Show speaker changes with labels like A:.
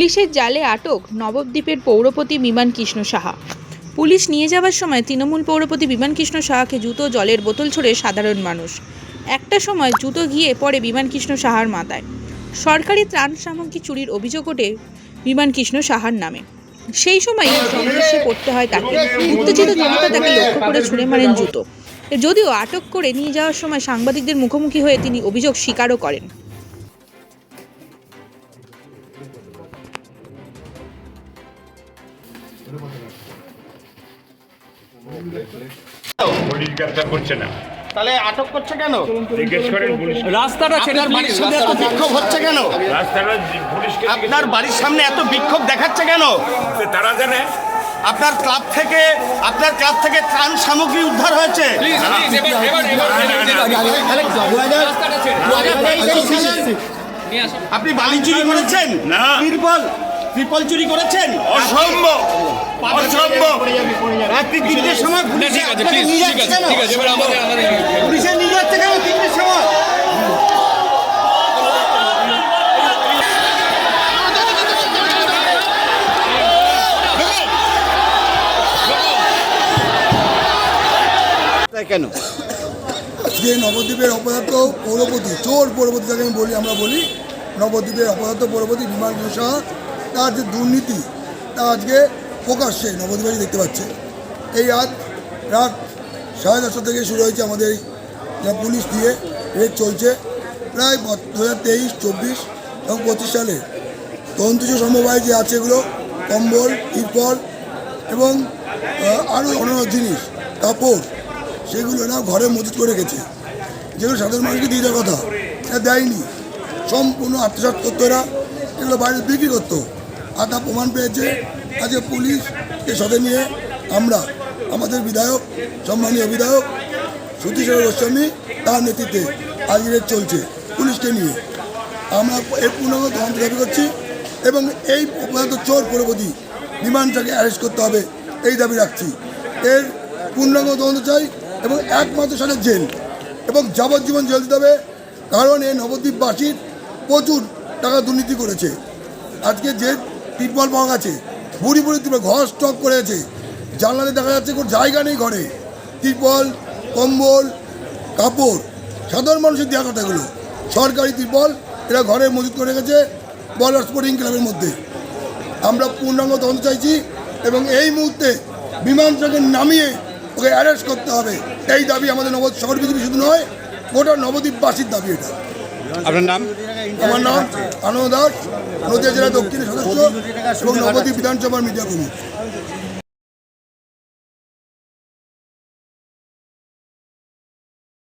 A: পুলিশের জালে আটক নবদ্বীপের পৌরপতি বিমান কৃষ্ণ সাহা। পুলিশ নিয়ে যাওয়ার সময় তৃণমূল পৌরপতি বিমান কৃষ্ণ সাহাকে জুতো জলের বোতল ছুড়ে সাধারণ মানুষ। একটা সময় জুতো গিয়ে পড়ে বিমান কৃষ্ণ সাহার মাথায়। সরকারি ত্রাণ সামগ্রী চুরির অভিযোগ ওঠে বিমান কৃষ্ণ সাহার নামে। সেই সময় সংঘর্ষে পড়তে হয় তাকে। উত্তেজিত জনতা তাকে লক্ষ্য করে ছুড়ে মারেন জুতো। যদিও আটক করে নিয়ে যাওয়ার সময় সাংবাদিকদের মুখোমুখি হয়ে তিনি অভিযোগ স্বীকারও করেন।
B: পুলিশ গ্রেপ্তার করছে না,
C: তাহলে আটক করছে কেন?
B: জিজ্ঞেস করেন পুলিশ।
C: রাস্তাটা আপনার বাড়ির সামনে এত বিক্ষোভ হচ্ছে কেন?
B: রাস্তাটা পুলিশকে
C: আপনার বাড়ির সামনে এত বিক্ষোভ দেখাচ্ছে কেন?
B: তারা জানে।
C: আপনার ক্লাব থেকে ত্রাণ সামগ্রী উদ্ধার হয়েছে। আপনি বালি চুরি করেছেন?
B: না।
C: ত্রিপল চুরি করেছেন?
B: অসম্ভব, অসম্ভব।
C: রাত্রি 3টের সময় পুলিশে নিয়ে যাচ্ছে কেন? পুলিশে নিয়ে যাচ্ছে কেন 3টের সময়? কেন?
D: আজকে নবদ্বীপের অপদার্থ পৌরপতি, চোর পৌরপতি যাকে আমরা বলি, নবদ্বীপের অপদার্থ পৌরপতি বিমান কৃষ্ণ সাহা, তার যে দুর্নীতি তা আজকে প্রকাশ্যে নবদ্বীপে দেখতে পাচ্ছে। এই রাত 10:30 থেকে শুরু হয়েছে আমাদের এই পুলিশ দিয়ে রেড চলছে। প্রায় 2023, 24 এবং 25 সালে তন্তুজ সমবায় যে আছে এগুলো কম্বল, তিরপল এবং আরও অন্যান্য জিনিস, কাপড়, সেগুলো না ঘরে মজুত করে রেখেছে, যেগুলো সাধারণ মানুষকে দিয়ে দেওয়ার কথা এটা দেয়নি। সম্পূর্ণ আত্মসাৎ করতো এরা, এগুলো বাইরে বিক্রি করতো। আর তা প্রমাণ পেয়েছে আজকে পুলিশকে সাথে নিয়ে আমরা আমাদের বিধায়ক, সম্মানীয় বিধায়ক সুধীর গোস্বামী, তার নেতৃত্বে আজকে চলছে পুলিশকে নিয়ে। আমরা এর পূর্ণাঙ্গ তদন্ত দাবি করছি এবং এই অপরাধ চোর পৌরপতি বিমানটাকে অ্যারেস্ট করতে হবে এই দাবি রাখছি। এর পূর্ণাঙ্গ তদন্ত চাই এবং 1 মাস সালের জেল এবং যাবজ্জীবন জেল দিতে হবে, কারণ এই নবদ্বীপবাসীর প্রচুর টাকা দুর্নীতি করেছে। আজকে যে তিরপল পাওয়া গেছে, বুড়ি তিরপল, ঘর স্টক করেছে, জানলাতে দেখা যাচ্ছে কোনো জায়গা নেই ঘরে। তিরপল, কম্বল, কাপড় সাধারণ মানুষের দেওয়া কথাগুলো, সরকারি তিরপল এরা ঘরে মজুত করে রেখেছে বলার স্পোর্টিং ক্লাবের মধ্যে। আমরা পূর্ণাঙ্গ তদন্ত চাইছি এবং এই মুহূর্তে বিমানটাকে নামিয়ে ওকে অ্যারেস্ট করতে হবে, এই দাবি আমাদের শহর বিজেপি শুধু নয়, গোটা নবদ্বীপবাসীর দাবি এটা।
C: আপনার নাম?
D: আমার নাম আনন্দ দাস, নদীয়া জেলা দক্ষিণের সদস্য এবং নবদ্বীপ বিধানসভার মিডিয়া কর্মী।